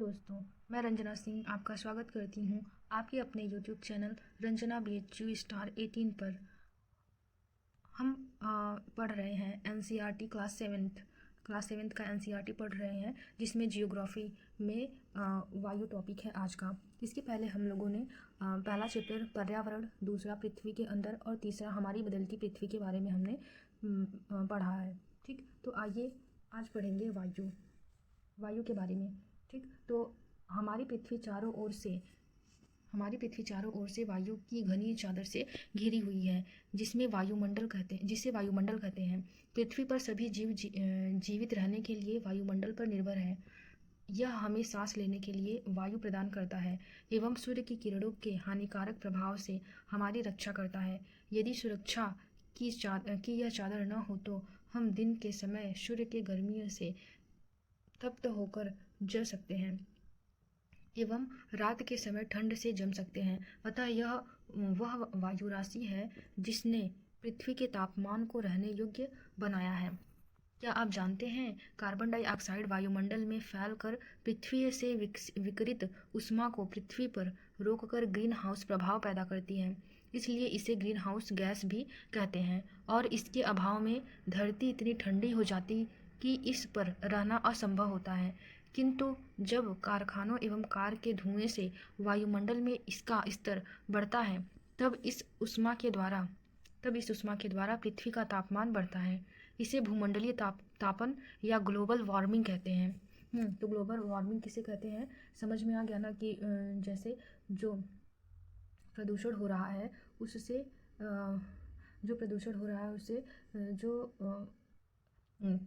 दोस्तों, मैं रंजना सिंह आपका स्वागत करती हूँ आपके अपने YouTube channel Ranjana BHU star 18 पर। हम पढ़ रहे हैं NCERT क्लास सेवेंथ का NCERT पढ़ रहे हैं, जिसमें जियोग्राफी में वायु टॉपिक है आज का। इसके पहले हम लोगों ने पहला चैप्टर पर्यावरण, दूसरा पृथ्वी के अंदर और तीसरा हमारी बदलती पृथ्वी के बारे में हमने पढ़ा है। ठीक, तो आइए आज पढ़ेंगे वायु के बारे में। ठीक, तो हमारी पृथ्वी चारों ओर से वायु की घनी चादर से घिरी हुई है, जिसे वायुमंडल कहते हैं। पृथ्वी पर सभी जीव जीवित रहने के लिए वायुमंडल पर निर्भर है। यह हमें सांस लेने के लिए वायु प्रदान करता है एवं सूर्य की किरणों के हानिकारक प्रभाव से हमारी रक्षा करता है। यदि सुरक्षा की यह चादर न हो तो हम दिन के समय सूर्य के गर्मियों से तप्त होकर जल सकते हैं एवं रात के समय ठंड से जम सकते हैं। अतः यह वह वायु राशि है जिसने पृथ्वी के तापमान को रहने योग्य बनाया है। क्या आप जानते हैं, कार्बन डाइऑक्साइड वायुमंडल में फैलकर पृथ्वी से विकिरित ऊष्मा को पृथ्वी पर रोककर ग्रीन हाउस प्रभाव पैदा करती है। इसलिए इसे ग्रीन हाउस गैस भी कहते हैं और इसके अभाव में धरती इतनी ठंडी हो जाती कि इस पर रहना असंभव होता है। किंतु जब कारखानों एवं कार के धुएं से वायुमंडल में इसका स्तर बढ़ता है, तब इस ऊष्मा के द्वारा पृथ्वी का तापमान बढ़ता है। इसे भूमंडलीय तापन या ग्लोबल वार्मिंग कहते हैं। तो ग्लोबल वार्मिंग किसे कहते हैं, समझ में आ गया ना कि जैसे जो प्रदूषण हो रहा है उससे जो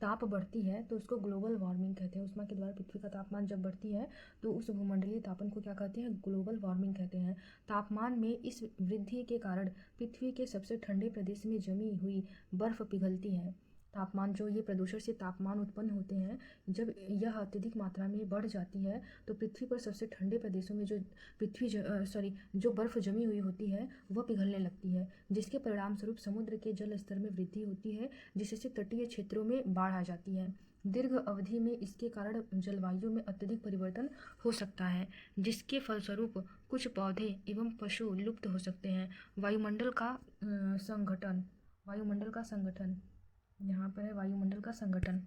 ताप बढ़ती है तो उसको ग्लोबल वार्मिंग कहते हैं। ऊष्मा के द्वारा पृथ्वी का तापमान जब बढ़ती है तो उस भूमंडलीय तापन को क्या कहते हैं, ग्लोबल वार्मिंग कहते हैं। तापमान में इस वृद्धि के कारण पृथ्वी के सबसे ठंडे प्रदेश में जमी हुई बर्फ पिघलती है। तापमान जो ये प्रदूषण से तापमान उत्पन्न होते हैं, जब यह अत्यधिक मात्रा में बढ़ जाती है तो पृथ्वी पर सबसे ठंडे प्रदेशों में जो बर्फ़ जमी हुई होती है वह पिघलने लगती है, जिसके परिणाम स्वरूप समुद्र के जल स्तर में वृद्धि होती है, जिससे तटीय क्षेत्रों में बाढ़ आ जाती है। दीर्घ अवधि में इसके कारण जलवायु में अत्यधिक परिवर्तन हो सकता है, जिसके फलस्वरूप कुछ पौधे एवं पशु लुप्त हो सकते हैं। वायुमंडल का संगठन यहाँ पर है। वायुमंडल का संगठन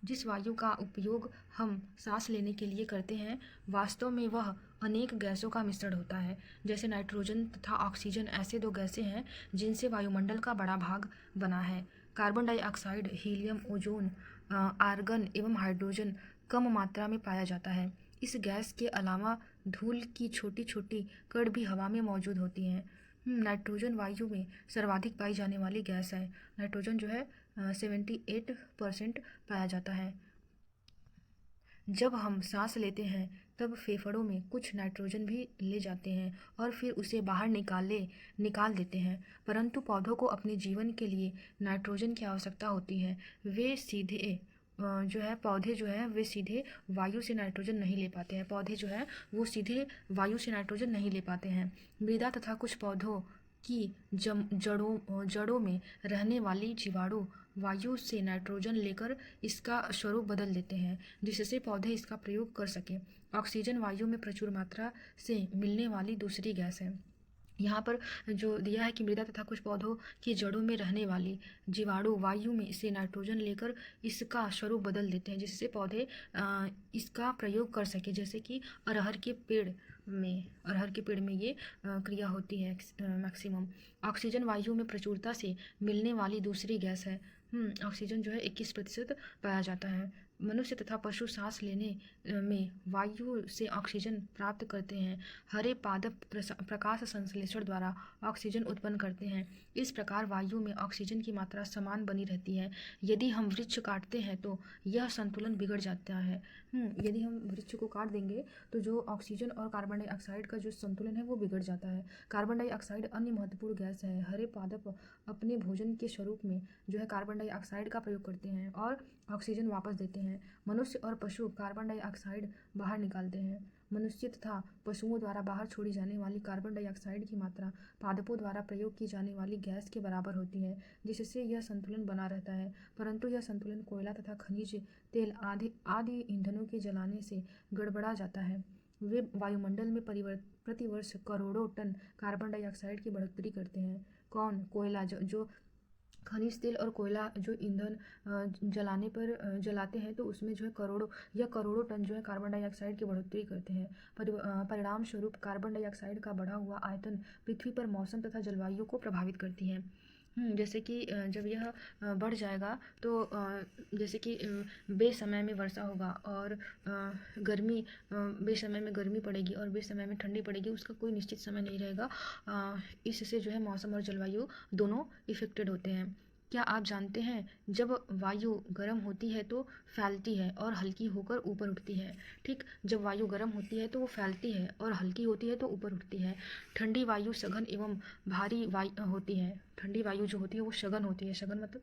जिस वायु का उपयोग हम सांस लेने के लिए करते हैं, वास्तव में वह अनेक गैसों का मिश्रण होता है। जैसे नाइट्रोजन तथा ऑक्सीजन ऐसे दो गैसें हैं जिनसे वायुमंडल का बड़ा भाग बना है। Carbon dioxide, helium, ozone, argon एवं हाइड्रोजन कम मात्रा में पाया जाता है। इस गैस के अलावा धूल की छोटी छोटी कण भी हवा में मौजूद होती हैं। नाइट्रोजन वायु में सर्वाधिक पाई जाने वाली गैस है। नाइट्रोजन जो है 78% पाया जाता है। जब हम सांस लेते हैं तब फेफड़ों में कुछ नाइट्रोजन भी ले जाते हैं और फिर उसे बाहर निकाल देते हैं, परंतु पौधों को अपने जीवन के लिए नाइट्रोजन की आवश्यकता होती है। पौधे जो है वे सीधे वायु से नाइट्रोजन नहीं ले पाते हैं। मृदा तथा कुछ पौधों की जड़ों में रहने वाली जीवाणु वायु से नाइट्रोजन लेकर इसका स्वरूप बदल देते हैं, जिससे पौधे इसका प्रयोग कर सकें। ऑक्सीजन वायु में प्रचुर मात्रा से मिलने वाली दूसरी गैस है। यहाँ पर जो दिया है कि मृदा तथा कुछ पौधों की जड़ों में रहने वाली जीवाणु वायु में से नाइट्रोजन लेकर इसका स्वरूप बदल देते हैं, जिससे पौधे इसका प्रयोग कर सके। जैसे कि अरहर के पेड़ में ये क्रिया होती है मैक्सिमम। ऑक्सीजन वायु में प्रचुरता से मिलने वाली दूसरी गैस है। ऑक्सीजन जो है 21% पाया जाता है। मनुष्य तथा पशु सांस लेने में वायु से ऑक्सीजन प्राप्त करते हैं। हरे पादप प्रकाश संश्लेषण द्वारा ऑक्सीजन उत्पन्न करते हैं। इस प्रकार वायु में ऑक्सीजन की मात्रा समान बनी रहती है। यदि हम वृक्ष काटते हैं तो यह संतुलन बिगड़ जाता है। यदि हम वृक्ष को काट देंगे तो जो ऑक्सीजन और कार्बन डाइऑक्साइड का जो संतुलन है वो बिगड़ जाता है। कार्बन डाइऑक्साइड अन्य महत्वपूर्ण गैस है। हरे पादप अपने भोजन के स्वरूप में जो है कार्बन डाइऑक्साइड का प्रयोग करते हैं और ऑक्सीजन वापस देते हैं। मनुष्य और पशु कार्बन डाइऑक्साइड बाहर निकालते हैं। मनुष्य तथा पशुओं द्वारा बाहर छोड़ी जाने वाली कार्बन डाइऑक्साइड की मात्रा पादपों द्वारा प्रयोग की जाने वाली गैस के बराबर होती है, जिससे यह संतुलन बना रहता है। परंतु यह संतुलन कोयला तथा खनिज तेल आदि ईंधनों के जलाने से गड़बड़ा जाता है। वे वायुमंडल में प्रतिवर्ष करोड़ों टन कार्बन डाइऑक्साइड की बढ़ोतरी करते हैं। कौन? कोयला। जो खनिज तेल और कोयला जो ईंधन जलाने पर जलाते हैं तो उसमें जो है करोड़ों टन जो है कार्बन डाइऑक्साइड की बढ़ोतरी करते हैं। परिणाम स्वरूप कार्बन डाइऑक्साइड का बढ़ा हुआ आयतन पृथ्वी पर मौसम तथा जलवायु को प्रभावित करती है। जैसे कि जब यह बढ़ जाएगा तो जैसे कि बेसमय में वर्षा होगा और गर्मी बेसमय में गर्मी पड़ेगी और बेसमय में ठंडी पड़ेगी, उसका कोई निश्चित समय नहीं रहेगा। इससे जो है मौसम और जलवायु दोनों इफेक्टेड होते हैं। क्या आप जानते हैं जब वायु गर्म होती है तो फैलती है और हल्की होकर ऊपर उठती है। ठीक, जब वायु गर्म होती है तो वो फैलती है और हल्की होती है तो ऊपर उठती है। ठंडी वायु सघन एवं भारी वायु होती है। ठंडी वायु जो होती है वो सघन होती है। सघन मतलब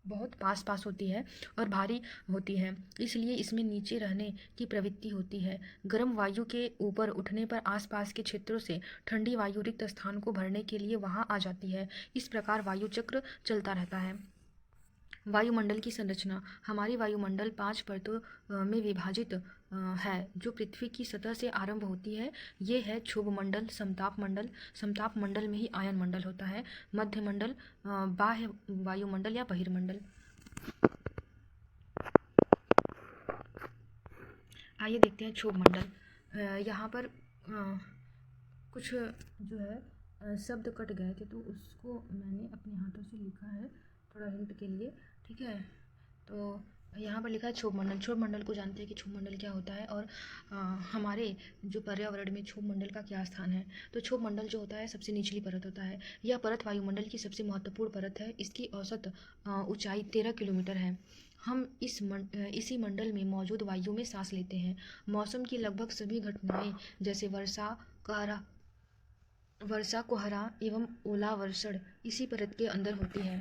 बहुत पास पास होती है और भारी होती है, इसलिए इसमें नीचे रहने की प्रवृत्ति होती है। गर्म वायु के ऊपर उठने पर आसपास के क्षेत्रों से ठंडी वायु रिक्त स्थान को भरने के लिए वहां आ जाती है। इस प्रकार वायु चक्र चलता रहता है। वायुमंडल की संरचना। हमारी वायुमंडल 5 परतों में विभाजित है, जो पृथ्वी की सतह से आरंभ होती है। ये है क्षोभ मंडल, समताप मंडल। समताप मंडल में ही आयन मंडल होता है। मध्य मंडल, बाह्य वायुमंडल या बहिर्मंडल। आइए देखते हैं क्षोभ मंडल। यहाँ पर कुछ जो है शब्द कट गए थे तो उसको मैंने अपने हाथों से लिखा है थोड़ा हिंट के लिए। ठीक है, तो यहाँ पर लिखा है क्षोभ मंडल। क्षोभ मंडल को जानते हैं कि क्षोभ मंडल क्या होता है और हमारे जो पर्यावरण में क्षोभ मंडल का क्या स्थान है। तो क्षोभ मंडल जो होता है सबसे निचली परत होता है। यह परत वायुमंडल की सबसे महत्वपूर्ण परत है। इसकी औसत ऊंचाई 13 किलोमीटर है। हम इसी मंडल में मौजूद वायु में सांस लेते हैं। मौसम की लगभग सभी घटनाएं जैसे वर्षा, कोहरा एवं ओलावर्षण इसी परत के अंदर होती है।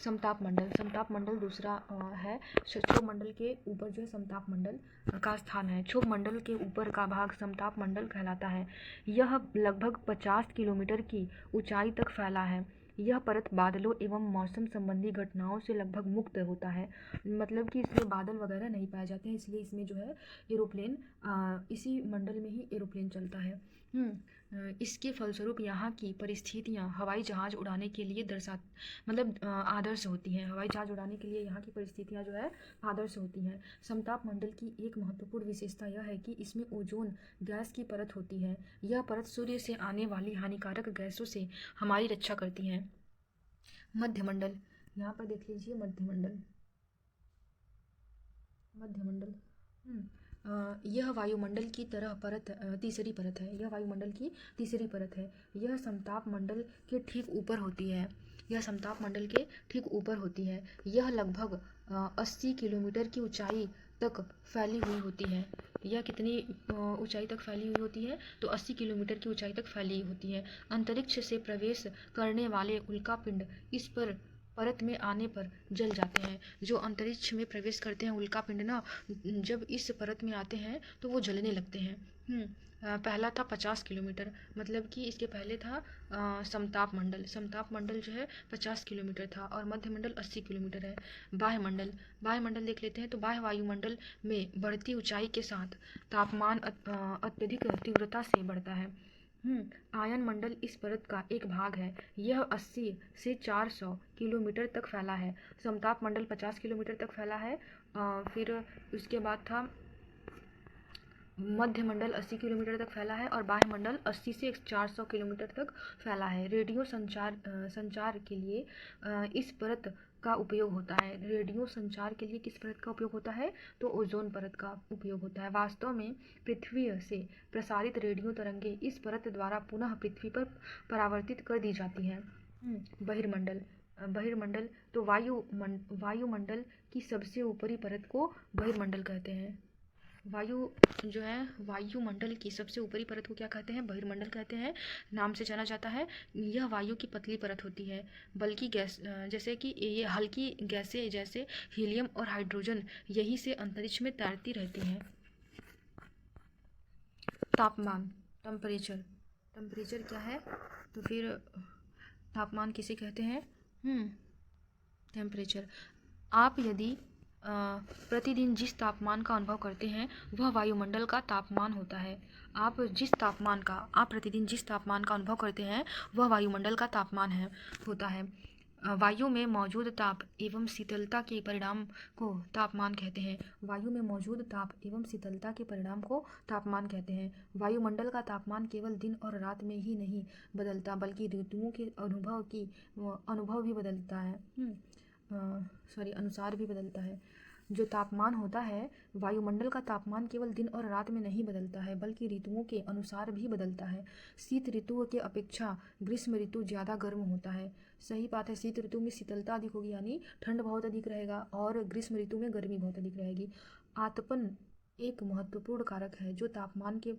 समताप मंडल। समताप मंडल दूसरा है। क्षोभ मंडल के ऊपर जो है समताप मंडल का स्थान है। क्षोभ मंडल के ऊपर का भाग समताप मंडल कहलाता है। यह लगभग 50 किलोमीटर की ऊंचाई तक फैला है। यह परत बादलों एवं मौसम संबंधी घटनाओं से लगभग मुक्त होता है। मतलब कि इसमें बादल वगैरह नहीं पाए जाते हैं, इसलिए इसमें जो है एरोप्लेन इसी मंडल में ही एरोप्लेन चलता है। इसके फलस्वरूप यहाँ की परिस्थितियाँ हवाई जहाज़ उड़ाने के लिए आदर्श होती हैं। हवाई जहाज़ उड़ाने के लिए यहाँ की परिस्थितियाँ जो है आदर्श होती हैं। समताप मंडल की एक महत्वपूर्ण विशेषता यह है कि इसमें ओजोन गैस की परत होती है। यह परत सूर्य से आने वाली हानिकारक गैसों से हमारी रक्षा करती है। मध्यमंडल। यहाँ पर देख लीजिए मध्यमंडल। यह वायुमंडल की तीसरी परत है। यह वायुमंडल की तीसरी परत है। यह समताप मंडल के ठीक ऊपर होती है। यह समताप मंडल के ठीक ऊपर होती है। यह लगभग 80 किलोमीटर की ऊंचाई तक फैली हुई होती है। यह कितनी ऊंचाई तक फैली हुई होती है? तो 80 किलोमीटर की ऊंचाई तक फैली होती है। अंतरिक्ष से प्रवेश करने वाले उल्कापिंड इस परत में आने पर जल जाते हैं। जो अंतरिक्ष में प्रवेश करते हैं उल्कापिंड ना, जब इस परत में आते हैं तो वो जलने लगते हैं। पहला था 50 किलोमीटर, मतलब कि इसके पहले था समताप मंडल। समताप मंडल जो है 50 किलोमीटर था और मध्य मंडल 80 किलोमीटर है। वायुमंडल देख लेते हैं। तो बाह्य वायुमंडल में बढ़ती ऊंचाई के साथ तापमान अत्यधिक तीव्रता से बढ़ता है। आयन मंडल इस परत का एक भाग है। यह 80 से 400 किलोमीटर तक फैला है। समताप मंडल 50 किलोमीटर तक फैला है। फिर उसके बाद था मध्य मंडल 80 किलोमीटर तक फैला है और बाह्य मंडल 80 से 400 किलोमीटर तक फैला है। रेडियो संचार के लिए इस परत का उपयोग होता है। रेडियो संचार के लिए किस परत का उपयोग होता है? तो ओजोन परत का उपयोग होता है। वास्तव में पृथ्वी से प्रसारित रेडियो तरंगें इस परत द्वारा पुनः पृथ्वी पर परावर्तित कर दी जाती हैं। बहिर्मंडल तो वायुमंडल की सबसे ऊपरी परत को बहिर्मंडल कहते हैं। वायु जो है वायुमंडल की सबसे ऊपरी परत को क्या कहते हैं? बहिर्मंडल कहते हैं, नाम से जाना जाता है। यह वायु की पतली परत होती है। बल्कि गैस जैसे कि ये हल्की गैसें जैसे हीलियम और हाइड्रोजन यहीं से अंतरिक्ष में तैरती रहती हैं। तापमान, टेम्परेचर, टेम्परेचर क्या है? तो फिर तापमान किसे कहते हैं? टेम्परेचर। आप यदि प्रतिदिन जिस तापमान का अनुभव करते हैं वह वायुमंडल का तापमान होता है। आप प्रतिदिन जिस तापमान का अनुभव करते हैं वह वायुमंडल का तापमान होता है। वायु में मौजूद ताप एवं शीतलता के परिणाम को तापमान कहते हैं। वायु में मौजूद ताप एवं शीतलता के परिणाम को तापमान कहते हैं। वायुमंडल का तापमान केवल दिन और रात में ही नहीं बदलता बल्कि ऋतुओं के अनुभव भी बदलता है अनुसार भी बदलता है। जो तापमान होता है, वायुमंडल का तापमान केवल दिन और रात में नहीं बदलता है बल्कि ऋतुओं के अनुसार भी बदलता है। शीत ऋतु के अपेक्षा ग्रीष्म ऋतु ज़्यादा गर्म होता है। सही बात है, शीत ऋतु में शीतलता अधिक होगी यानी ठंड बहुत अधिक रहेगा और ग्रीष्म ऋतु में गर्मी बहुत अधिक रहेगी। आतपन एक महत्वपूर्ण कारक है जो तापमान के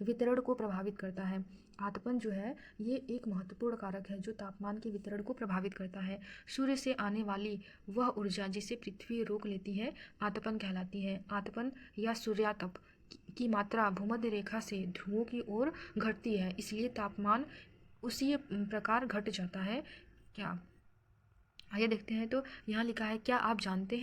वितरण को प्रभावित करता है। आतपन जो है ये एक महत्वपूर्ण कारक है जो तापमान के वितरण को प्रभावित करता है। सूर्य से आने वाली वह ऊर्जा जिसे पृथ्वी रोक लेती है आतपन कहलाती है। आतपन या सूर्यातप की मात्रा भूमध्य रेखा से ध्रुवों की ओर घटती है, इसलिए तापमान उसी प्रकार घट जाता है। क्या आइए देखते हैं। तो यहाँ लिखा है, क्या आप जानते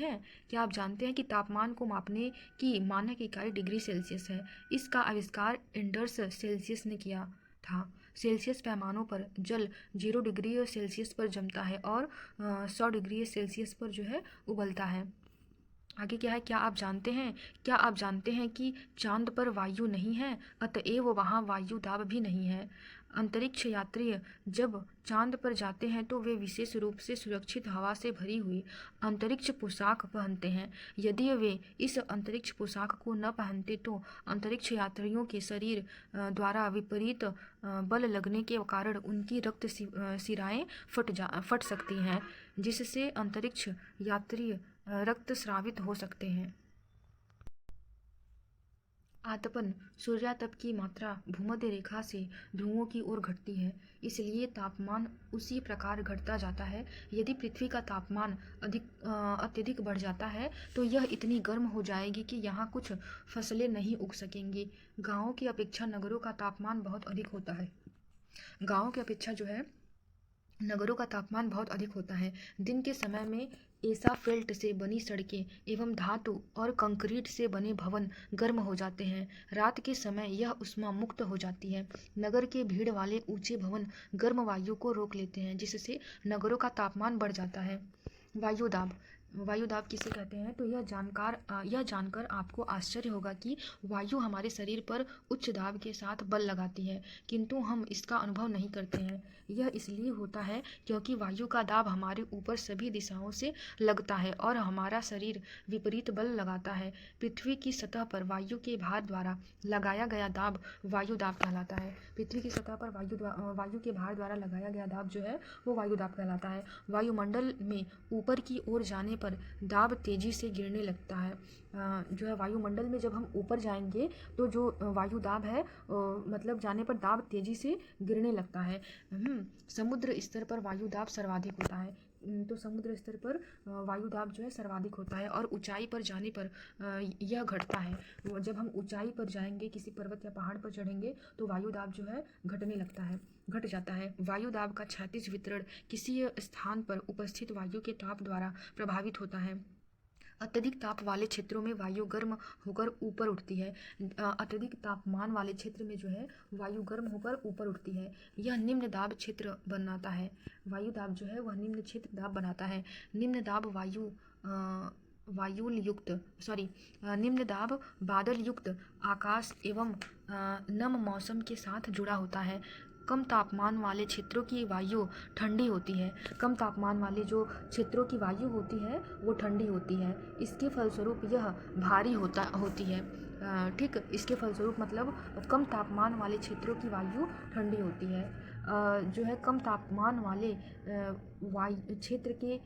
हैं कि तापमान को मापने की मानक इकाई डिग्री सेल्सियस है। इसका आविष्कार एंडर्स सेल्सियस ने किया था। सेल्सियस पैमानों पर जल 0 डिग्री सेल्सियस पर जमता है और 100 डिग्री सेल्सियस पर जो है उबलता है। आगे क्या है, क्या आप जानते हैं कि चांद पर वायु नहीं है, अतएव वहाँ वायु दाब भी नहीं है। अंतरिक्ष यात्री जब चांद पर जाते हैं तो वे विशेष रूप से सुरक्षित हवा से भरी हुई अंतरिक्ष पोशाक पहनते हैं। यदि वे इस अंतरिक्ष पोशाक को न पहनते तो अंतरिक्ष यात्रियों के शरीर द्वारा विपरीत बल लगने के कारण उनकी रक्त शिराएं फट सकती हैं, जिससे अंतरिक्ष यात्री रक्तस्रावित हो सकते हैं। आतपन, सूर्यातप की मात्रा भूमध्य रेखा से ध्रुवों की ओर घटती है, इसलिए तापमान उसी प्रकार घटता जाता है। यदि पृथ्वी का तापमान अत्यधिक बढ़ जाता है तो यह इतनी गर्म हो जाएगी कि यहाँ कुछ फसलें नहीं उग सकेंगी। गाँवों की अपेक्षा नगरों का तापमान बहुत अधिक होता है। गाँवों की अपेक्षा जो है नगरों का तापमान बहुत अधिक होता है। दिन के समय में एसाफेल्ट से बनी सड़कें एवं धातु और कंक्रीट से बने भवन गर्म हो जाते हैं। रात के समय यह उष्मा मुक्त हो जाती है। नगर के भीड़ वाले ऊंचे भवन गर्म वायु को रोक लेते हैं, जिससे नगरों का तापमान बढ़ जाता है। वायुदाब किसे कहते हैं? तो यह जानकर आपको आश्चर्य होगा कि वायु हमारे शरीर पर उच्च दाब के साथ बल लगाती है, किंतु हम इसका अनुभव नहीं करते हैं। यह इसलिए होता है क्योंकि वायु का दाब हमारे ऊपर सभी दिशाओं से लगता है और हमारा शरीर विपरीत बल लगाता है। पृथ्वी की सतह पर वायु के भार द्वारा लगाया गया दाब वायु दाब कहलाता है। पृथ्वी की सतह पर वायु के भार द्वारा लगाया गया दाब जो है वो वायु दाब कहलाता है। वायुमंडल में ऊपर की ओर जाने पर दाब तेजी से गिरने लगता है। जो है वायुमंडल में जब हम ऊपर जाएंगे तो जो वायु दाब है मतलब जाने पर दाब तेजी से गिरने लगता है। समुद्र स्तर पर वायु दाब सर्वाधिक होता है। तो समुद्र स्तर पर वायु दाब जो है सर्वाधिक होता है और ऊंचाई पर जाने पर यह घटता है। जब हम ऊंचाई पर जाएंगे, किसी पर्वत या पहाड़ पर चढ़ेंगे तो वायु दाब जो है घट जाता है। वायु दाब का क्षैतिज वितरण किसी स्थान पर उपस्थित वायु के ताप द्वारा प्रभावित होता है। अत्यधिक ताप वाले क्षेत्रों में वायु गर्म होकर ऊपर उठती है। अत्यधिक तापमान वाले क्षेत्र में जो है वायु गर्म होकर ऊपर उठती है। यह निम्न दाब क्षेत्र बनाता है। वायु दाब जो है वह निम्न क्षेत्र दाब बनाता है। निम्न दाब निम्न दाब बादल युक्त आकाश एवं नम मौसम के साथ जुड़ा होता है। कम तापमान वाले क्षेत्रों की वायु ठंडी होती है। कम तापमान वाले जो क्षेत्रों की वायु होती है वो ठंडी होती है। इसके फलस्वरूप यह भारी होती है। ठीक, इसके फलस्वरूप मतलब कम तापमान वाले क्षेत्रों की वायु ठंडी होती है। जो है कम तापमान वाले क्षेत्र के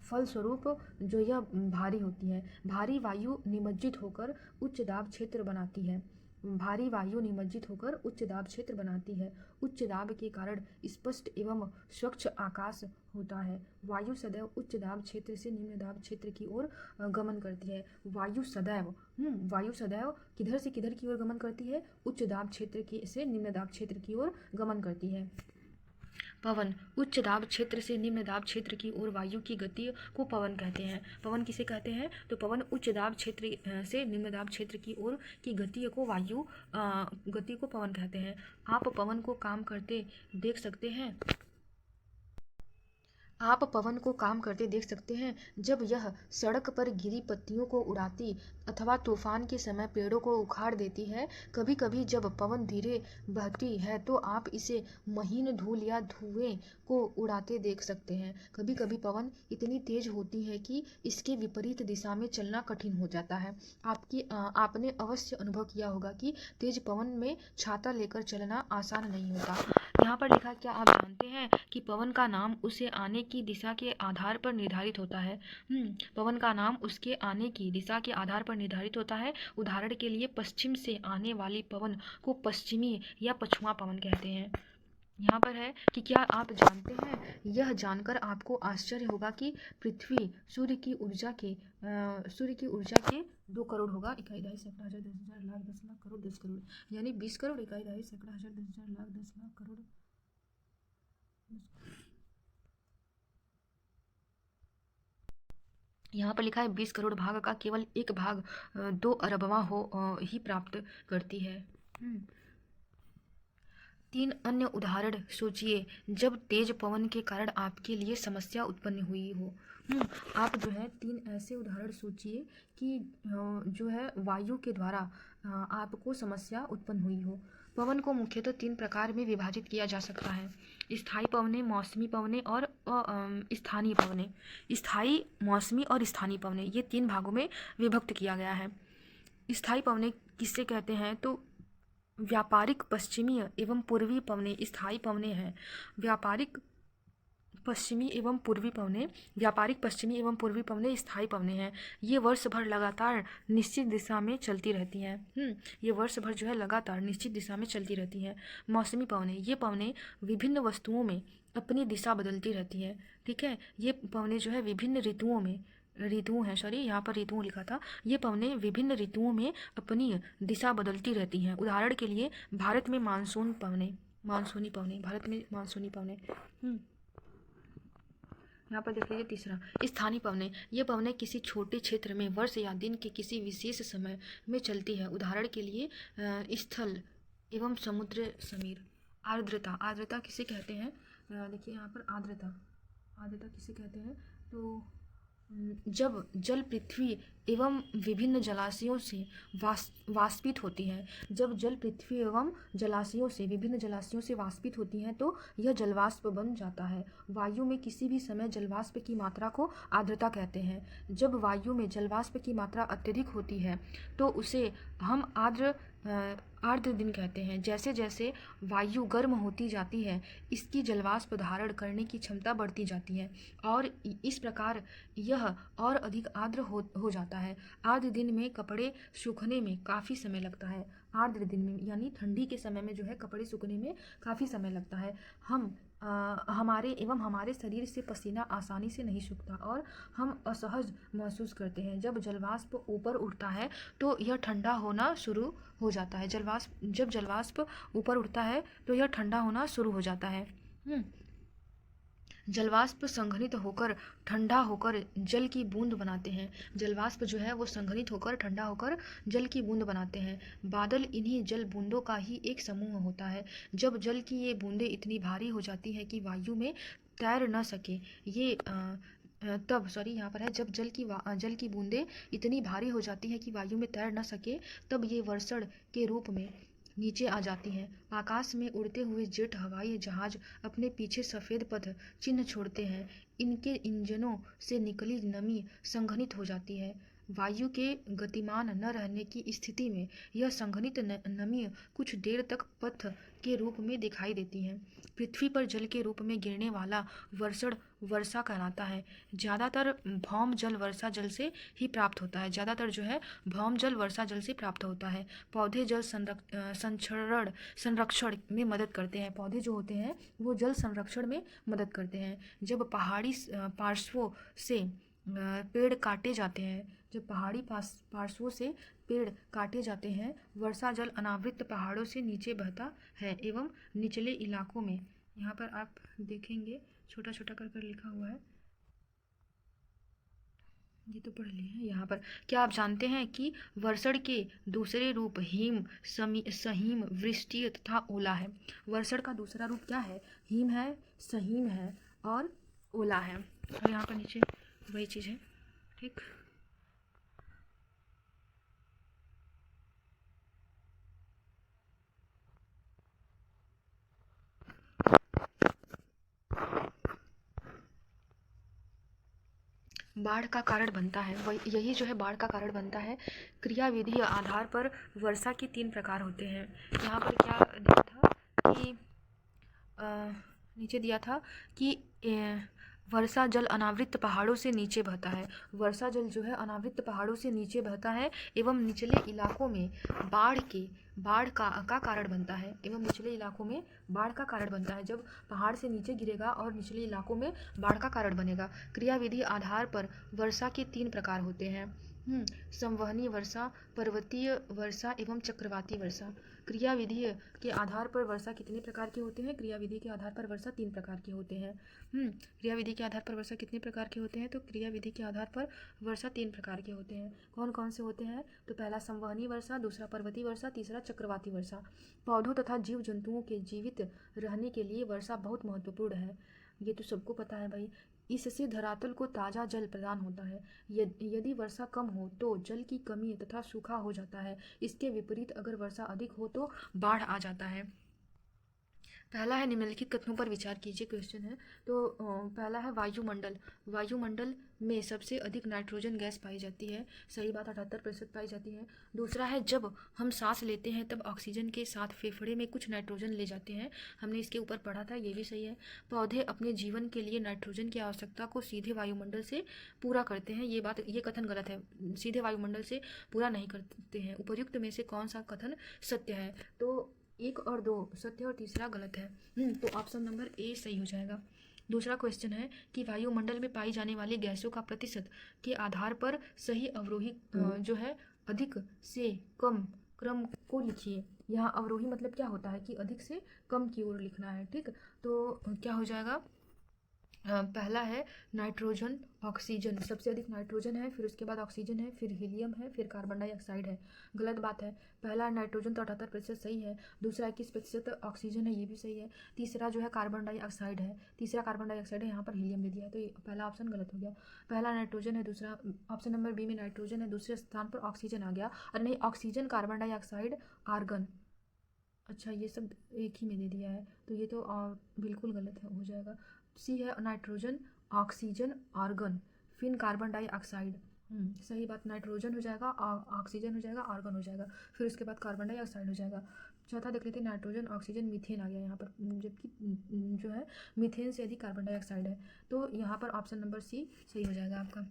फलस्वरूप जो यह भारी होती है। भारी वायु निमज्जित होकर उच्च दाब क्षेत्र बनाती है। भारी वायु निमज्जित होकर उच्च दाब क्षेत्र बनाती है। उच्च दाब के कारण स्पष्ट एवं स्वच्छ आकाश होता है। वायु सदैव उच्च दाब क्षेत्र से निम्न दाब क्षेत्र की ओर गमन करती है। वायु सदैव किधर से किधर की ओर गमन करती है? उच्च दाब क्षेत्र की से निम्न दाब क्षेत्र की ओर गमन करती है। पवन, उच्च दाब क्षेत्र से निम्न दाब क्षेत्र की ओर वायु की गति को पवन कहते हैं। पवन किसे कहते हैं? तो पवन उच्च दाब क्षेत्र से निम्न दाब क्षेत्र की ओर की गति को पवन कहते हैं। आप पवन को काम करते देख सकते हैं। आप पवन को काम करते देख सकते हैं जब यह सड़क पर गिरी पत्तियों को उड़ाती अथवा तूफान के समय पेड़ों को उखाड़ देती है। कभी कभी जब पवन धीरे बहती है तो आप इसे महीन धूल या धुएं को उड़ाते देख सकते हैं। कभी कभी पवन इतनी तेज होती है कि इसके विपरीत दिशा में चलना कठिन हो जाता है। आपने अवश्य अनुभव किया होगा कि तेज पवन में छाता लेकर चलना आसान नहीं होता। यहाँ पर लिखा, क्या आप जानते हैं कि पवन का नाम उसे आने की दिशा के आधार पर निर्धारित होता है? पवन का नाम उसके आने की दिशा के आधार पर निर्धारित होता है। उदाहरण के लिए पश्चिम से आने वाली पवन को पश्चिमी या पछुआ पवन कहते हैं। यहाँ पर है कि क्या आप जानते हैं, यह जानकर आपको आश्चर्य होगा कि पृथ्वी सूर्य की ऊर्जा के 2 करोड़ होगा, इकाई दहाई सैकड़ा हजार 10,000 लाख 10 लाख करोड़ 10 करोड़, यानी 20 करोड़ इकाई दहाई सैकड़ा हजार 10,000 लाख 10 लाख करोड़। यहाँ पर लिखा है 20 करोड़ भाग का केवल एक भाग 2 अरबवां ही प्राप्त करती है। 3 अन्य उदाहरण सोचिए जब तेज पवन के कारण आपके लिए समस्या उत्पन्न हुई हो। आप जो है 3 ऐसे उदाहरण सोचिए कि जो है वायु के द्वारा आपको समस्या उत्पन्न हुई हो। पवन को मुख्यतः 3 प्रकार में विभाजित किया जा सकता है: स्थायी पवनें, मौसमी पवनें और स्थानीय पवनें। स्थायी, मौसमी और स्थानीय पवनें, ये 3 भागों में विभक्त किया गया है। स्थायी पवनें किससे कहते हैं? तो व्यापारिक पश्चिमी एवं पूर्वी पवनें स्थायी पवनें हैं। व्यापारिक पश्चिमी एवं पूर्वी पवनें स्थायी पवनें हैं। ये वर्ष भर लगातार निश्चित दिशा में चलती रहती हैं। ये वर्ष भर जो है लगातार निश्चित दिशा में चलती रहती हैं। मौसमी पवनें, ये पवनें विभिन्न वस्तुओं में अपनी दिशा बदलती रहती है। ठीक है, ये पवनें जो है विभिन्न यहाँ पर ऋतुओं लिखा था। ये पवनें विभिन्न ऋतुओं में अपनी दिशा बदलती रहती हैं। उदाहरण के लिए भारत में मानसूनी पवनें। यहाँ पर देख लीजिए तीसरा, स्थानीय पवनें। ये पवनें किसी छोटे क्षेत्र में वर्ष या दिन के किसी विशेष समय में चलती है। उदाहरण के लिए स्थल एवं समुद्र समीर। आर्द्रता किसे कहते हैं? देखिए यहाँ पर आर्द्रता किसे कहते हैं? तो जब जल पृथ्वी एवं विभिन्न जलाशयों से वाष्पित होती है। जब जल पृथ्वी एवं विभिन्न जलाशयों से वाष्पित होती हैं तो यह जलवाष्प बन जाता है। वायु में किसी भी समय जलवाष्प की मात्रा को आर्द्रता कहते हैं। जब वायु में जलवाष्प की मात्रा अत्यधिक होती है तो उसे हम आर्द्र दिन कहते हैं। जैसे जैसे वायु गर्म होती जाती है इसकी जलवाष्प धारण करने की क्षमता बढ़ती जाती है और इस प्रकार यह और अधिक आर्द्र हो जाता है। आर्द्र दिन में कपड़े सूखने में काफ़ी समय लगता है। आर्द्र दिन में यानी ठंडी के समय में जो है कपड़े सूखने में काफ़ी समय लगता है। हमारे शरीर से पसीना आसानी से नहीं सूखता और हम असहज महसूस करते हैं। जब जलवाष्प ऊपर उठता है तो यह ठंडा होना शुरू हो जाता है। जब जलवाष्प ऊपर उठता है तो यह ठंडा होना शुरू हो जाता है। जलवाष्प संघनित होकर ठंडा होकर जल की बूंद बनाते हैं। जलवाष्प जो है वो संघनित होकर ठंडा होकर जल की बूंद बनाते हैं। बादल इन्हीं जल बूंदों का ही एक समूह होता है। जब जल की ये बूंदें इतनी भारी हो जाती है कि वायु में तैर न सके यहाँ पर है, जब जल की बूंदें इतनी भारी हो जाती है कि वायु में तैर न सके तब ये वर्षण के रूप में नीचे आ जाती हैं। आकाश में उड़ते हुए जेट हवाई जहाज अपने पीछे सफ़ेद पथ चिन्ह छोड़ते हैं। इनके इंजनों से निकली नमी संघनित हो जाती है। वायु के गतिमान न रहने की स्थिति में यह संघनित नमी कुछ देर तक पथ के रूप में दिखाई देती है। पृथ्वी पर जल के रूप में गिरने वाला वर्षण वर्षा कहलाता है। ज़्यादातर भौम जल वर्षा जल से ही प्राप्त होता है। ज़्यादातर जो है भौम जल वर्षा जल से प्राप्त होता है। पौधे जल संरक्षण में मदद करते हैं। पौधे जो होते हैं वो जल संरक्षण में मदद करते हैं। जब पहाड़ी पार्श्वों से पेड़ काटे जाते हैं, जब पहाड़ी पार्श्वों से पेड़ काटे जाते हैं, वर्षा जल अनावृत पहाड़ों से नीचे बहता है एवं निचले इलाकों में, यहाँ पर आप देखेंगे छोटा छोटा कर कर लिखा हुआ है, ये तो पढ़ लिए हैं। यहाँ पर क्या आप जानते हैं कि वर्षण के दूसरे रूप हिम, सहीम, वृष्टि तथा ओला है। वर्षण का दूसरा रूप क्या है? हिम है, सहीम है और ओला है। और यहाँ पर नीचे वही चीज़ है, ठीक। बाढ़ का कारण बनता है, वही यही जो है बाढ़ का कारण बनता है। क्रियाविधि आधार पर वर्षा के 3 प्रकार होते हैं। यहाँ पर क्या दिया था कि नीचे दिया था कि वर्षा जल अनावृत पहाड़ों से नीचे बहता है। वर्षा जल जो है अनावृत पहाड़ों से नीचे बहता है एवं निचले इलाकों में बाढ़ का कारण बनता है। एवं निचले इलाकों में बाढ़ का कारण बनता है। जब पहाड़ से नीचे गिरेगा और निचले इलाकों में बाढ़ का कारण बनेगा। क्रियाविधि आधार पर वर्षा के 3 प्रकार होते हैं। संवहनी वर्षा, पर्वतीय वर्षा एवं चक्रवाती वर्षा। क्रियाविधि के आधार पर वर्षा कितने प्रकार के होते हैं? क्रियाविधि के आधार पर वर्षा 3 प्रकार के होते हैं। क्रियाविधि के आधार पर वर्षा कितने प्रकार के होते हैं? तो क्रियाविधि के आधार पर वर्षा 3 प्रकार के होते हैं। कौन कौन से होते हैं? तो पहला संवहनी वर्षा, दूसरा पर्वतीय वर्षा, तीसरा चक्रवाती वर्षा। पौधों तथा जीव जंतुओं के जीवित रहने के लिए वर्षा बहुत महत्वपूर्ण है। ये तो सबको पता है भाई। इससे धरातल को ताज़ा जल प्रदान होता है। यदि वर्षा कम हो तो जल की कमी तथा सूखा हो जाता है। इसके विपरीत अगर वर्षा अधिक हो तो बाढ़ आ जाता है। पहला है निम्नलिखित कथनों पर विचार कीजिए, क्वेश्चन है। तो पहला है वायुमंडल। वायुमंडल में सबसे अधिक नाइट्रोजन गैस पाई जाती है। सही बात, 78% पाई जाती है। दूसरा है जब हम सांस लेते हैं तब ऑक्सीजन के साथ फेफड़े में कुछ नाइट्रोजन ले जाते हैं। हमने इसके ऊपर पढ़ा था, ये भी सही है। पौधे अपने जीवन के लिए नाइट्रोजन की आवश्यकता को सीधे वायुमंडल से पूरा करते हैं। ये कथन गलत है, सीधे वायुमंडल से पूरा नहीं करते हैं। उपर्युक्त में से कौन सा कथन सत्य है? तो 1 और 2 सत्य और तीसरा गलत है। तो ऑप्शन नंबर ए सही हो जाएगा। दूसरा क्वेश्चन है कि वायुमंडल में पाई जाने वाली गैसों का प्रतिशत के आधार पर सही अवरोही जो है अधिक से कम क्रम को लिखिए। यहाँ अवरोही मतलब क्या होता है कि अधिक से कम की ओर लिखना है, ठीक। तो क्या हो जाएगा? पहला है नाइट्रोजन, ऑक्सीजन। सबसे अधिक नाइट्रोजन है, फिर उसके बाद ऑक्सीजन है, फिर हीलियम है, फिर कार्बन डाइऑक्साइड है। गलत बात है। पहला नाइट्रोजन तो 78% सही है। दूसरा 21% ऑक्सीजन है, ये भी सही है। तीसरा जो है कार्बन डाइऑक्साइड है, तीसरा कार्बन डाइऑक्साइड है, यहाँ पर हीलियम दे दिया है, तो ये पहला ऑप्शन गलत हो गया। पहला नाइट्रोजन है, दूसरा ऑप्शन नंबर बी में नाइट्रोजन है, दूसरे स्थान पर ऑक्सीजन आ गया। और नहीं, ऑक्सीजन, कार्बन डाइऑक्साइड, आर्गन, अच्छा ये सब एक ही में दे दिया है, तो ये तो बिल्कुल गलत हो जाएगा। सी है नाइट्रोजन, ऑक्सीजन, आर्गन, फिर कार्बन डाइऑक्साइड। सही बात, नाइट्रोजन हो जाएगा, ऑक्सीजन हो जाएगा, आर्गन हो जाएगा, फिर उसके बाद कार्बन डाइऑक्साइड हो जाएगा। चौथा देख लेते हैं, नाइट्रोजन, ऑक्सीजन, मीथेन आ गया यहाँ पर, जबकि जो है मीथेन से अधिक कार्बन डाइऑक्साइड है। तो यहाँ पर ऑप्शन नंबर सी सही हो जाएगा आपका।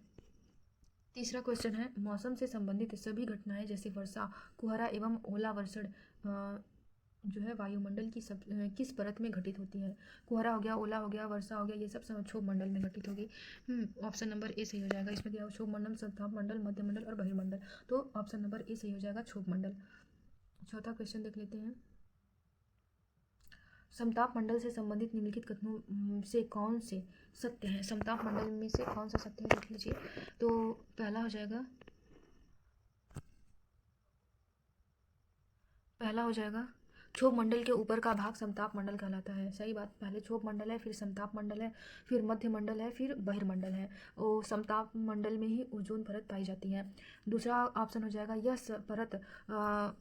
तीसरा क्वेश्चन है मौसम से संबंधित सभी घटनाएं जैसे वर्षा, कुहरा एवं ओला वर्षण जो है वायुमंडल की किस परत में घटित होती है? कोहरा हो गया, ओला हो गया, वर्षा हो गया, ये सब क्षोभ मंडल में घटित होगी। ऑप्शन नंबर ए सही हो जाएगा। इसमें दिया क्षोभ मंडल, संताप मंडल, मध्य मंडल और बहिर्मंडल, तो ऑप्शन नंबर ए सही हो जाएगा, क्षोभ मंडल। चौथा क्वेश्चन देख लेते हैं। समताप मंडल से संबंधित निम्नलिखित कथनों से कौन से सत्य हैं? समताप मंडल में से कौन सा सत्य है देख लीजिए। तो पहला हो जाएगा क्षोभ मंडल के ऊपर का भाग समताप मंडल कहलाता है। सही बात, पहले क्षोभ मंडल है, फिर समताप मंडल है, फिर मध्य मंडल है, फिर बहिर्मंडल है। और समताप मंडल में ही ओजोन परत पाई जाती है। दूसरा ऑप्शन हो जाएगा यह परत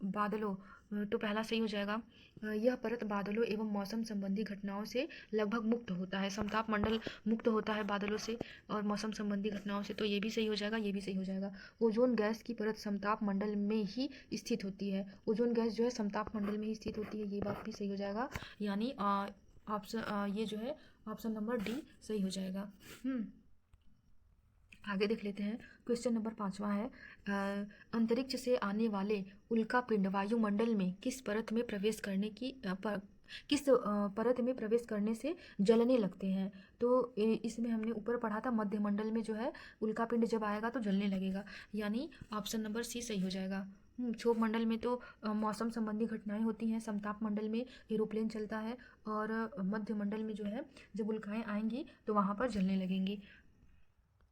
बादलों तो पहला सही हो जाएगा। यह परत बादलों एवं मौसम संबंधी घटनाओं से लगभग मुक्त होता है। समताप मंडल मुक्त होता है बादलों से और मौसम संबंधी घटनाओं से, तो ये भी सही हो जाएगा, ये भी सही हो जाएगा। ओजोन गैस की परत समताप मंडल में ही स्थित होती है। ओजोन गैस जो है समताप मंडल में ही स्थित होती है, ये बात भी सही हो जाएगा। यानी ऑप्शन ये जो है ऑप्शन नंबर डी सही हो जाएगा। आगे देख लेते हैं। क्वेश्चन नंबर 5वां है, अंतरिक्ष से आने वाले उल्कापिंड वायुमंडल में किस परत में प्रवेश करने की किस परत में प्रवेश करने से जलने लगते हैं। तो इसमें हमने ऊपर पढ़ा था मध्यमंडल में जो है उल्कापिंड जब आएगा तो जलने लगेगा, यानी ऑप्शन नंबर सी सही हो जाएगा। क्षोभ मंडल में तो मौसम संबंधी घटनाएं होती हैं, समताप मंडल में एरोप्लेन चलता है, और मध्यमंडल में जो है जब उल्काएं आएंगी तो वहाँ पर जलने लगेंगी।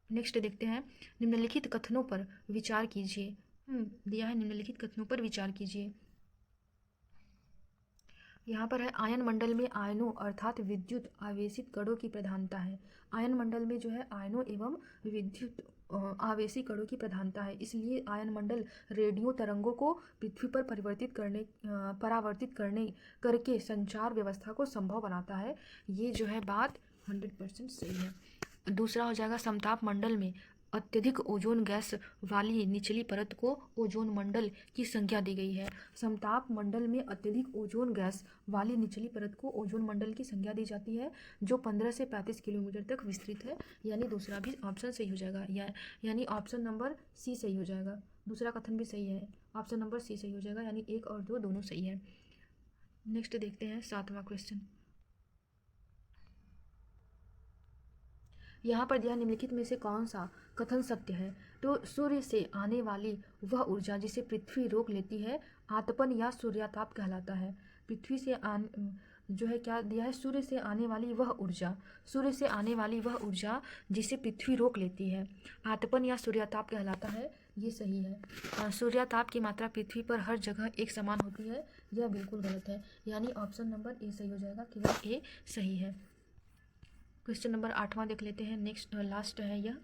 नेक्स्ट देखते हैं, निम्नलिखित कथनों पर विचार कीजिए। दिया है निम्नलिखित कथनों पर विचार कीजिए। यहाँ पर है आयन मंडल में आयनों अर्थात विद्युत आवेशित कणों की प्रधानता है। आयन मंडल में जो है आयनों एवं विद्युत आवेशी कणों की प्रधानता है, इसलिए आयन मंडल रेडियो तरंगों को पृथ्वी पर परावर्तित करने करके संचार व्यवस्था को संभव बनाता है। ये जो है बात 100% सही है। दूसरा हो जाएगा, समताप मंडल में अत्यधिक ओजोन गैस वाली निचली परत को ओजोन मंडल की संज्ञा दी गई है। समताप मंडल में अत्यधिक ओजोन गैस वाली निचली परत को ओजोन मंडल की संज्ञा दी जाती है, जो 15 से 35 किलोमीटर तक विस्तृत है, यानी दूसरा भी ऑप्शन सही हो जाएगा, यानी ऑप्शन नंबर सी सही हो जाएगा। दूसरा कथन भी सही है, ऑप्शन नंबर सी सही हो जाएगा, यानी 1 और 2 दोनों सही है। नेक्स्ट देखते हैं 7वां क्वेश्चन। यहाँ पर दिया निम्नलिखित में से कौन सा कथन सत्य है। तो सूर्य से आने वाली वह ऊर्जा जिसे पृथ्वी रोक लेती है आतपन या सूर्यताप कहलाता है। पृथ्वी से जो है क्या दिया है, सूर्य से आने वाली वह ऊर्जा, सूर्य से आने वाली वह ऊर्जा जिसे पृथ्वी रोक लेती है आतपन या सूर्यताप कहलाता है, ये सही है। सूर्यताप की मात्रा पृथ्वी पर हर जगह एक समान होती है, यह बिल्कुल गलत है, यानी ऑप्शन नंबर ए सही हो जाएगा, केवल ए सही है। क्वेश्चन नंबर 8वां देख लेते हैं। नेक्स्ट लास्ट है यह,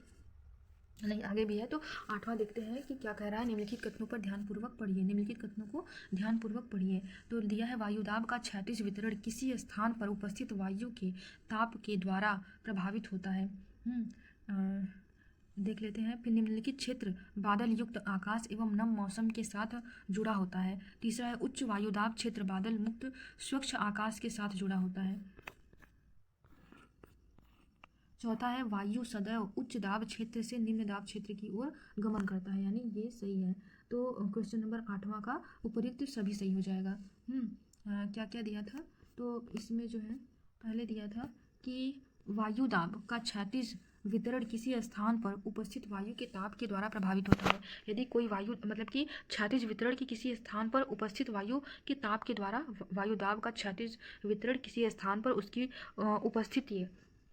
नहीं आगे भी है, तो 8वां देखते हैं कि क्या कह रहा है। निम्नलिखित कथनों पर ध्यानपूर्वक पढ़िए, निम्नलिखित कथनों को ध्यानपूर्वक पढ़िए। तो दिया है वायुदाब का क्षैतिज वितरण किसी स्थान पर उपस्थित वायु के ताप के द्वारा प्रभावित होता है। देख लेते हैं। फिर निम्नलिखित क्षेत्र बादल युक्त आकाश एवं नम मौसम के साथ जुड़ा होता है। तीसरा है उच्च वायुदाब क्षेत्र बादल मुक्त स्वच्छ आकाश के साथ जुड़ा होता है। चौथा है वायु सदैव उच्च दाब क्षेत्र से निम्न दाब क्षेत्र की ओर गमन करता है, यानी ये सही है। तो क्वेश्चन नंबर 8वां का उपयुक्त सभी सही हो जाएगा। क्या क्या दिया था, तो इसमें जो है पहले दिया था कि वायु दाब का क्षैतिज वितरण किसी स्थान पर उपस्थित वायु के ताप के द्वारा प्रभावित होता है। यदि कोई वायु मतलब कि क्षैतिज वितरण की किसी स्थान पर उपस्थित वायु के ताप के द्वारा वायु दाब का क्षैतिज वितरण किसी स्थान पर उसकी उपस्थिति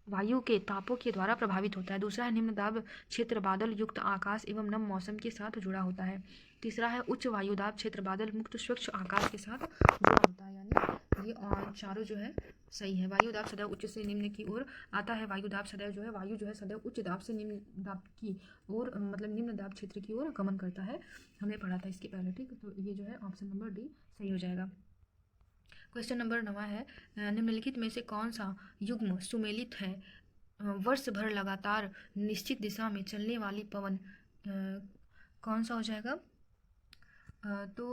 वायु के तापों के द्वारा प्रभावित होता है। दूसरा है निम्न दाब क्षेत्र बादल युक्त आकाश एवं नम मौसम के साथ जुड़ा होता है। तीसरा है उच्च वायुदाब क्षेत्र बादल मुक्त स्वच्छ आकाश के साथ जुड़ा होता है, यानी ये चारों जो है सही है। वायुदाब सदैव उच्च से निम्न की ओर आता है, वायुदाब सदैव जो है वायु जो है सदैव उच्च दाब से निम्न दाब की ओर मतलब निम्न दाब क्षेत्र की ओर गमन करता है, हमने पढ़ा था इसके पहले, ठीक। तो ये जो है ऑप्शन नंबर डी सही हो जाएगा। क्वेश्चन नंबर 9 है, निम्नलिखित में से कौन सा युग्म सुमेलित है। वर्ष भर लगातार निश्चित दिशा में चलने वाली पवन कौन सा हो जाएगा, तो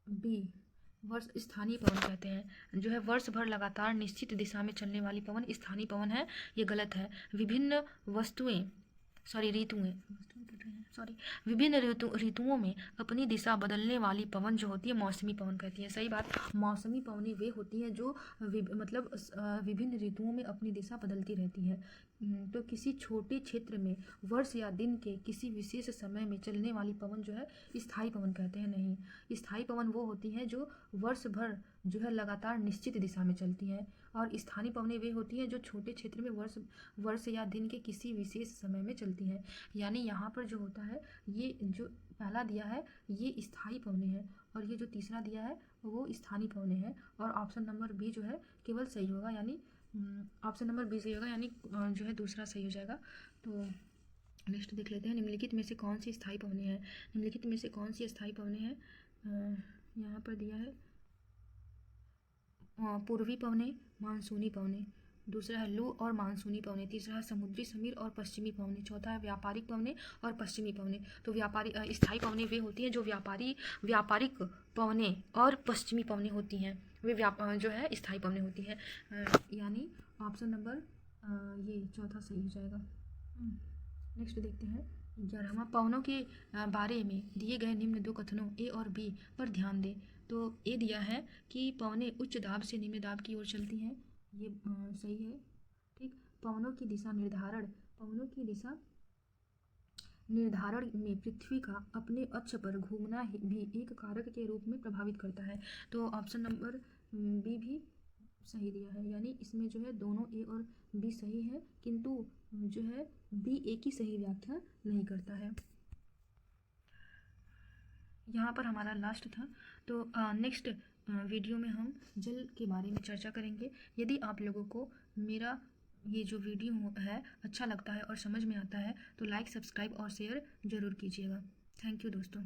बी वर्ष स्थानीय पवन कहते हैं। जो है वर्ष भर लगातार निश्चित दिशा में चलने वाली पवन स्थानीय पवन है, ये गलत है। विभिन्न विभिन्न ऋतुओं में अपनी दिशा बदलने वाली पवन जो होती है मौसमी पवन कहती है। सही बात, मौसमी पवनें वे होती हैं जो मतलब विभिन्न ऋतुओं में अपनी दिशा बदलती रहती हैं। तो किसी छोटे क्षेत्र में वर्ष या दिन के किसी विशेष समय में चलने वाली पवन जो है स्थायी पवन कहते हैं। नहीं, स्थायी पवन वो होती हैं जो वर्ष भर जो है लगातार निश्चित दिशा में चलती हैं, और स्थानीय पवनें वे होती हैं जो छोटे क्षेत्र में वर्ष या दिन के किसी विशेष समय में चलती हैं। यानी यहाँ पर जो होता है, ये जो पहला दिया है ये स्थायी पवनें हैं, और ये जो तीसरा दिया है वो स्थानीय पवनें हैं, और ऑप्शन नंबर बी जो है केवल सही होगा, यानी ऑप्शन नंबर बी सही होगा, यानी जो है दूसरा सही हो जाएगा। तो नेक्स्ट देख लेते हैं। निम्नलिखित में से कौन सी स्थायी पवनें हैं, निम्नलिखित में से कौन सी स्थायी पवनें हैं, यहाँ पर दिया है पूर्वी पवने, मानसूनी पवने। दूसरा है लू और मानसूनी पवने। तीसरा है समुद्री समीर और पश्चिमी पवने। चौथा है व्यापारिक पवने और पश्चिमी पवने। तो स्थायी पवने वे होती हैं जो व्यापारिक पवने और पश्चिमी पवने होती हैं, वे जो है स्थायी पवने होती हैं। यानी ऑप्शन नंबर ये चौथा सही हो जाएगा। नेक्स्ट देखते हैं 11वां। पवनों के बारे में दिए गए निम्न दो कथनों ए और बी पर ध्यान दें। तो ए दिया है कि पवनें उच्च दाब से निम्न दाब की ओर चलती हैं, ये सही है। ठीक। पवनों की दिशा निर्धारण में पृथ्वी का अपने अक्ष पर घूमना भी एक कारक के रूप में प्रभावित करता है। तो ऑप्शन नंबर बी भी सही दिया है, यानी इसमें जो है दोनों ए और बी सही है, किंतु जो है बी ए की सही व्याख्या नहीं करता है। यहाँ पर हमारा लास्ट था। तो नेक्स्ट वीडियो में हम जल के बारे में चर्चा करेंगे। यदि आप लोगों को मेरा ये जो वीडियो है अच्छा लगता है और समझ में आता है तो लाइक, सब्सक्राइब और शेयर ज़रूर कीजिएगा। थैंक यू दोस्तों।